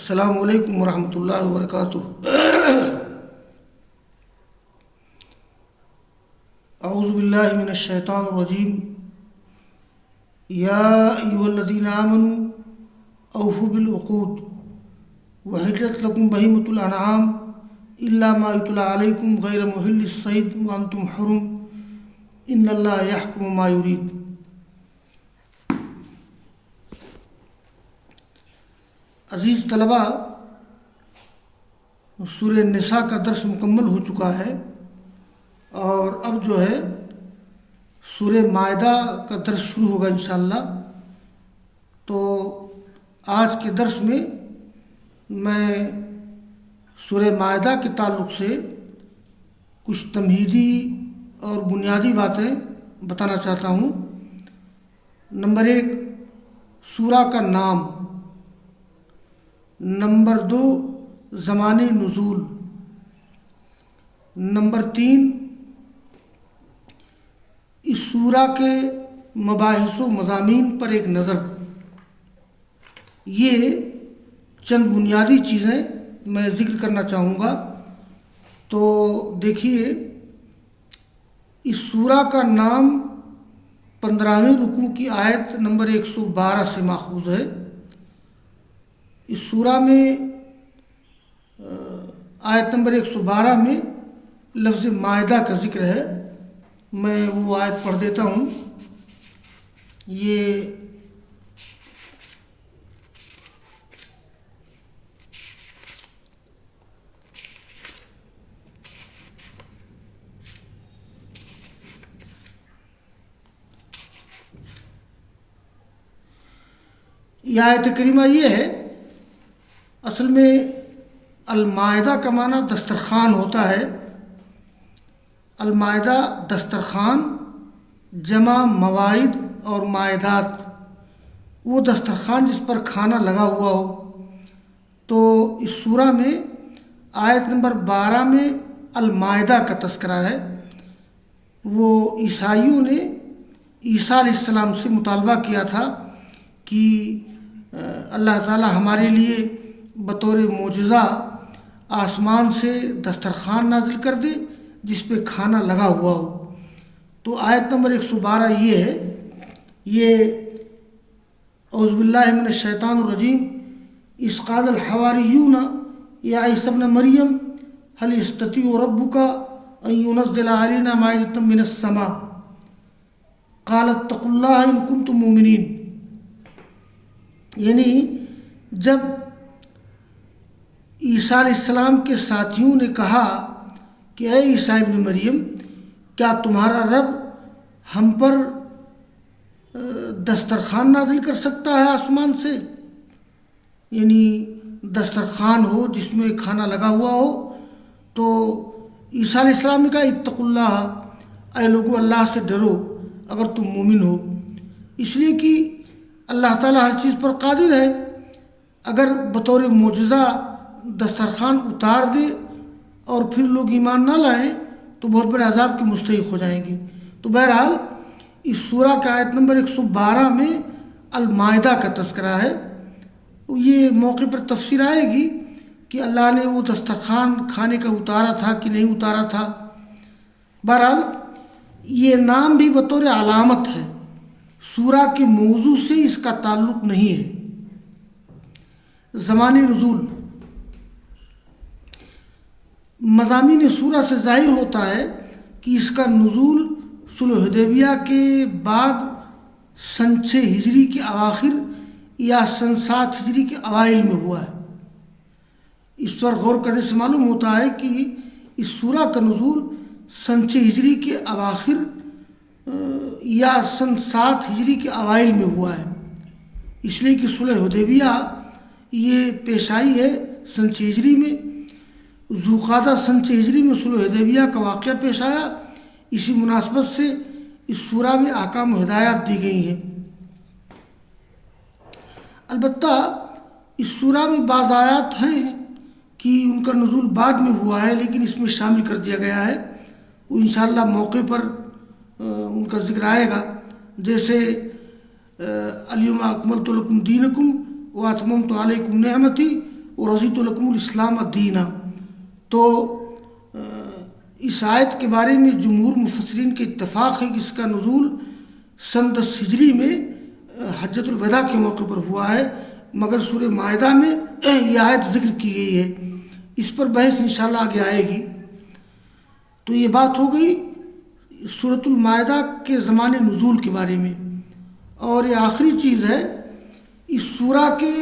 السلام علیکم ورحمۃ اللہ وبرکاتہ۔ اعوذ باللہ من الشیطان الرجیم۔ یا ایھا الذین آمنوا اوفوا بالعقود وحلت لکم بہیمۃ الانعام الا ما یتلی علیکم غیر محل الصید وانتم حرم ان اللہ یحکم ما یرید۔ عزیز طلبہ، سورہ نساء کا درس مکمل ہو چکا ہے اور اب جو ہے سورہ مائدہ کا درس شروع ہوگا انشاءاللہ۔ تو آج کے درس میں سورہ مائدہ کے تعلق سے کچھ تمہیدی اور بنیادی باتیں بتانا چاہتا ہوں۔ نمبر 1، سورہ کا نام۔ نمبر 2، زمان نزول۔ نمبر 3، اس سورہ کے مباحث و مضامین پر ایک نظر۔ یہ چند بنیادی چیزیں میں ذکر کرنا چاہوں گا۔ تو دیکھیے، اس سورہ کا نام 15ویں رکوع کی آیت نمبر 112 سے ماخوذ ہے۔ اس سورہ میں آیت نمبر 112 میں لفظ مائدہ کا ذکر ہے۔ میں وہ آیت پڑھ دیتا ہوں۔ یہ آیت کریمہ یہ ہے، اصل میں المائدہ کا معنی دسترخوان ہوتا ہے۔ المائدہ دسترخوان، جمع موائد اور مائدات، وہ دسترخوان جس پر کھانا لگا ہوا ہو۔ تو اس سورہ میں آیت نمبر 12 میں المائدہ کا تذکرہ ہے۔ وہ عیسائیوں نے عیسیٰ علیہ السلام سے مطالبہ کیا تھا کہ اللہ تعالی ہمارے لیے بطور معجزہ آسمان سے دسترخوان نازل کر دے جس پہ کھانا لگا ہوا ہو۔ تو آیت نمبر 112 یہ ہے۔ یہ اعوذ باللہ من الشیطان الرجیم۔ اذ قال الحواریون یا عیسی ابن مریم هل یستطیع ربک ان ینزل علینا مائدۃ من السماء قال اتقوا اللہ ان کنتم مؤمنین۔ یعنی جب عیسیٰ علیہ السلام کے ساتھیوں نے کہا کہ اے عیسیٰ ابن مریم، کیا تمہارا رب ہم پر دسترخوان نازل کر سکتا ہے آسمان سے؟ یعنی دسترخوان ہو جس میں کھانا لگا ہوا ہو۔ تو عیسیٰ علیہ السلام نے کہا اتقوا اللہ، اے لوگو اللہ سے ڈرو اگر تم مومن ہو۔ اس لیے کہ اللہ تعالیٰ ہر چیز پر قادر ہے۔ اگر بطور معجزہ دسترخوان اتار دے اور پھر لوگ ایمان نہ لائیں تو بہت بڑے عذاب کے مستحق ہو جائیں گے۔ تو بہرحال اس سورہ کا آیت نمبر 112 میں المائدہ کا تذکرہ ہے۔ یہ موقع پر تفسیر آئے گی کہ اللہ نے وہ دسترخوان کھانے کا اتارا تھا کہ نہیں اتارا تھا۔ بہرحال یہ نام بھی بطور علامت ہے، سورہ کے موضوع سے اس کا تعلق نہیں ہے۔ زمان نزول۔ مضامین سورہ سے ظاہر ہوتا ہے کہ اس کا نزول صلح حدیبیہ کے بعد سن 6 ہجری کے اواخر یا سن 7 ہجری کے اوائل میں ہوا ہے۔ اس پر غور کرنے سے معلوم ہوتا ہے کہ اس سورہ کا نزول سن 6 ہجری کے اواخر یا سن 7 ہجری کے اوائل میں ہوا ہے، اس لیے کہ صلح حدیبیہ یہ پیش آئی ہے سن 6 ہجری میں۔ ذوالقعدہ سن 6 ہجری میں صلح حدیبیہ کا واقعہ پیش آیا۔ اسی مناسبت سے اس سورہ میں احکام و ہدایات دی گئی ہیں۔ البتہ اس سورہ میں بعض آیات ہیں کہ ان کا نزول بعد میں ہوا ہے، لیکن اس میں شامل کر دیا گیا ہے۔ وہ انشاءاللہ موقع پر ان کا ذکر آئے گا، جیسے الیوم اکملت لکم دینکم واتممت علیکم نعمتی و رضیت لکم الاسلام دینا۔ تو اس آیت کے بارے میں جمہور مفسرین کے اتفاق ہے کہ اس کا نزول سن 10 ہجری میں حجۃ الوداع کے موقع پر ہوا ہے، مگر سورہ مائدہ میں یہ آیت ذکر کی گئی ہے۔ اس پر بحث انشاءاللہ آگے آئے گی۔ تو یہ بات ہو گئی سورۃ المائدہ کے زمان نزول کے بارے میں، اور یہ آخری چیز ہے اس سورہ کے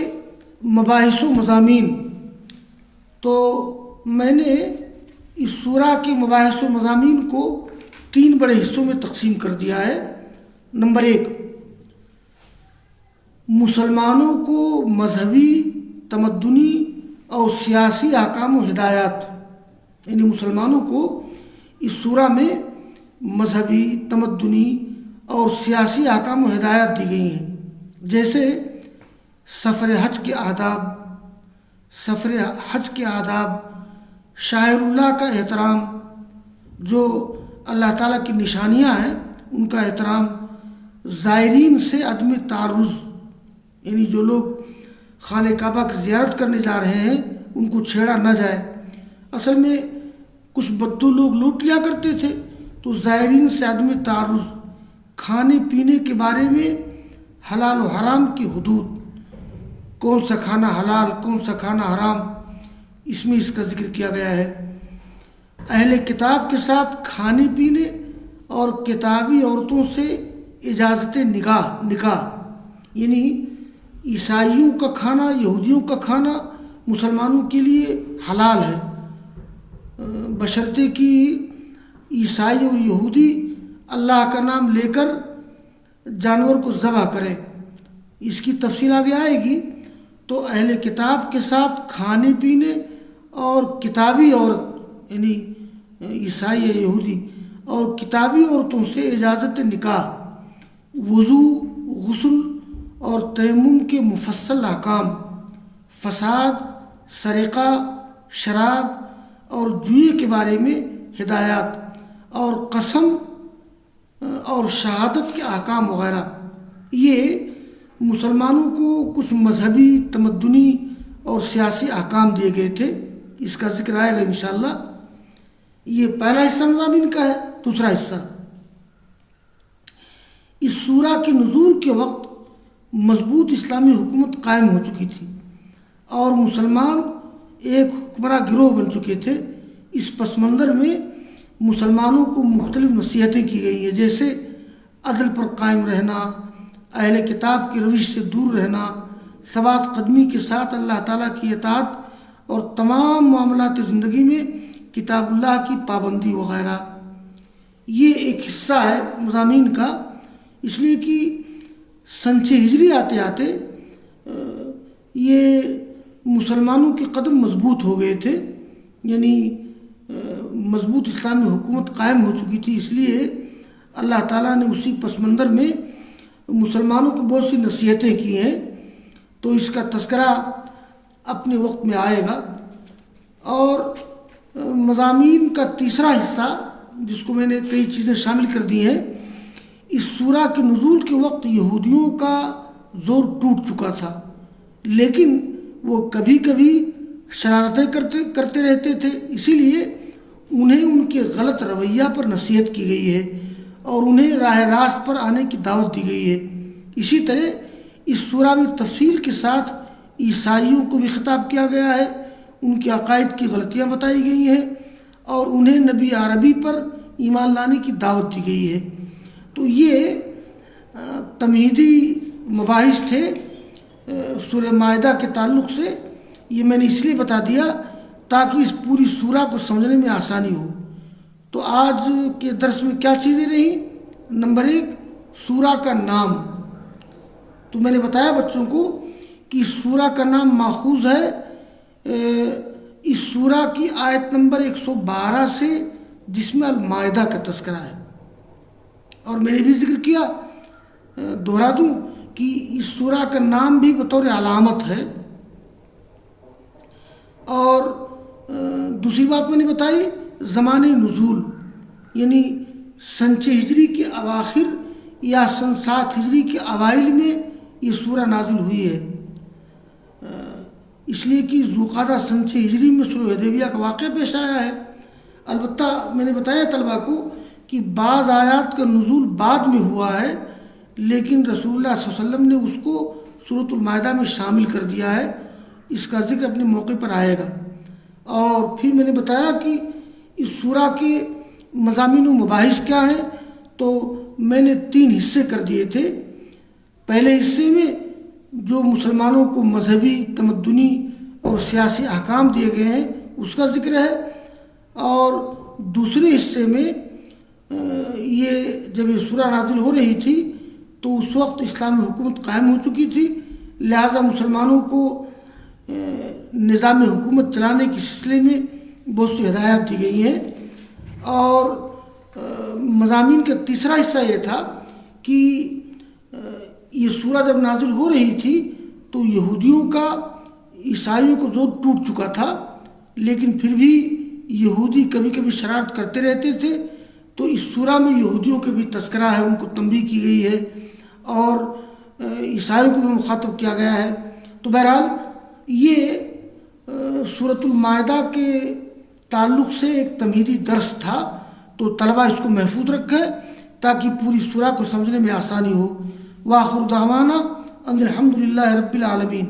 مباحث و مضامین۔ تو میں نے اس سورہ کے مباحث و مضامین کو 3 بڑے حصوں میں تقسیم کر دیا ہے۔ نمبر 1، مسلمانوں کو مذہبی، تمدنی اور سیاسی احکام و ہدایات، یعنی مسلمانوں کو اس سورہ میں مذہبی، تمدنی اور سیاسی احکام و ہدایات دی گئی ہیں، جیسے سفر حج کے آداب، شاعر اللہ کا احترام، جو اللہ تعالیٰ کی نشانیاں ہیں ان کا احترام، زائرین سے عدم تعرض، یعنی جو لوگ خانہ کعبہ کی زیارت کرنے جا رہے ہیں ان کو چھیڑا نہ جائے۔ اصل میں کچھ بدو لوگ لوٹ لیا کرتے تھے، تو زائرین سے عدم تعرض، کھانے پینے کے بارے میں حلال و حرام کی حدود، کون سا کھانا حلال کون سا کھانا حرام، اس میں اس کا ذکر کیا گیا ہے۔ اہل کتاب کے ساتھ کھانے پینے اور کتابی عورتوں سے اجازت نکاح، یعنی عیسائیوں کا کھانا، یہودیوں کا کھانا مسلمانوں کے لیے حلال ہے، بشرطے کہ عیسائی اور یہودی اللہ کا نام لے کر جانور کو ذبح کریں۔ اس کی تفصیل آگے آئے گی۔ تو اہل کتاب کے ساتھ کھانے پینے اور کتابی عورت، یعنی عیسائی یا یہودی، اور کتابی عورتوں سے اجازت نکاح، وضو، غسل اور تیمم کے مفصل احکام، فساد، سرقہ، شراب اور جوئے کے بارے میں ہدایات، اور قسم اور شہادت کے احکام وغیرہ۔ یہ مسلمانوں کو کچھ مذہبی، تمدنی اور سیاسی احکام دیے گئے تھے، اس کا ذکر آئے گا انشاءاللہ۔ یہ پہلا حصہ مضامین کا ہے۔ دوسرا حصہ، اس سورہ کے نزول کے وقت مضبوط اسلامی حکومت قائم ہو چکی تھی اور مسلمان ایک حکمراں گروہ بن چکے تھے۔ اس پس منظر میں مسلمانوں کو مختلف نصیحتیں کی گئی ہیں، جیسے عدل پر قائم رہنا، اہل کتاب کی روش سے دور رہنا، ثبات قدمی کے ساتھ اللہ تعالیٰ کی اطاعت اور تمام معاملات زندگی میں کتاب اللہ کی پابندی وغیرہ۔ یہ ایک حصہ ہے مضامین کا، اس لیے کہ سن 6 ہجری آتے آتے یہ مسلمانوں کے قدم مضبوط ہو گئے تھے، یعنی مضبوط اسلامی حکومت قائم ہو چکی تھی، اس لیے اللہ تعالیٰ نے اسی پس منظر میں مسلمانوں کو بہت سی نصیحتیں کی ہیں۔ تو اس کا تذکرہ اپنے وقت میں آئے گا۔ اور مضامین کا تیسرا حصہ، جس کو میں نے کئی چیزیں شامل کر دی ہیں، اس سورہ کے نزول کے وقت یہودیوں کا زور ٹوٹ چکا تھا، لیکن وہ کبھی کبھی شرارتیں کرتے رہتے تھے، اسی لیے انہیں ان کے غلط رویہ پر نصیحت کی گئی ہے اور انہیں راہ راست پر آنے کی دعوت دی گئی ہے۔ اسی طرح اس سورہ میں تفصیل کے ساتھ عیسائیوں کو بھی خطاب کیا گیا ہے، ان کے عقائد کی غلطیاں بتائی گئی ہیں اور انہیں نبی عربی پر ایمان لانے کی دعوت دی گئی ہے۔ تو یہ تمہیدی مباحث تھے سورہ مائدہ کے تعلق سے۔ یہ میں نے اس لیے بتا دیا تاکہ اس پوری سورہ کو سمجھنے میں آسانی ہو۔ تو آج کے درس میں کیا چیزیں رہیں؟ نمبر 1، سورہ کا نام۔ تو میں نے بتایا بچوں کو کہ سورہ کا نام ماخوذ ہے اس سورہ کی آیت نمبر 112 سے، جس میں المائدہ کا تذکرہ ہے۔ اور میں نے بھی ذکر کیا، دہرا دوں کہ اس سورہ کا نام بھی بطور علامت ہے۔ اور دوسری بات میں نے بتائی زمان نزول، یعنی سن 6 ہجری کے اواخر یا سن 7 ہجری کے اوائل میں یہ سورہ نازل ہوئی ہے۔ اس لیے کہ ذوالقعدہ سن 6 ہجری میں صلح حدیبیہ کا واقعہ پیش آیا ہے۔ البتہ میں نے بتایا طلبہ کو کہ بعض آیات کا نزول بعد میں ہوا ہے، لیکن رسول اللہ صلی اللہ علیہ وسلم نے اس کو سورۃ المائدہ میں شامل کر دیا ہے۔ اس کا ذکر اپنے موقع پر آئے گا۔ اور پھر میں نے بتایا کہ اس سورہ کے مضامین و مباحث کیا ہیں، تو میں نے 3 حصے کر دیے تھے۔ پہلے حصے میں جو مسلمانوں کو مذہبی، تمدنی اور سیاسی احکام دیے گئے ہیں اس کا ذکر ہے، اور دوسرے حصے میں یہ جب یہ سورہ نازل ہو رہی تھی تو اس وقت اسلامی حکومت قائم ہو چکی تھی، لہٰذا مسلمانوں کو نظام حکومت چلانے کے سلسلے میں بہت سی ہدایات دی گئی ہیں۔ اور مضامین کا تیسرا حصہ یہ تھا کہ یہ سورہ جب نازل ہو رہی تھی تو یہودیوں کا عیسائیوں کو زور ٹوٹ چکا تھا، لیکن پھر بھی یہودی کبھی کبھی شرارت کرتے رہتے تھے، تو اس سورہ میں یہودیوں کے بھی تذکرہ ہے، ان کو تنبیہ کی گئی ہے، اور عیسائیوں کو بھی مخاطب کیا گیا ہے۔ تو بہرحال یہ سورۃ المائدہ کے تعلق سے ایک تمہیدی درس تھا، تو طلبہ اس کو محفوظ رکھیں تاکہ پوری سورہ کو سمجھنے میں آسانی ہو۔ وآخر دعوانا ان الحمد للہ رب العالمین۔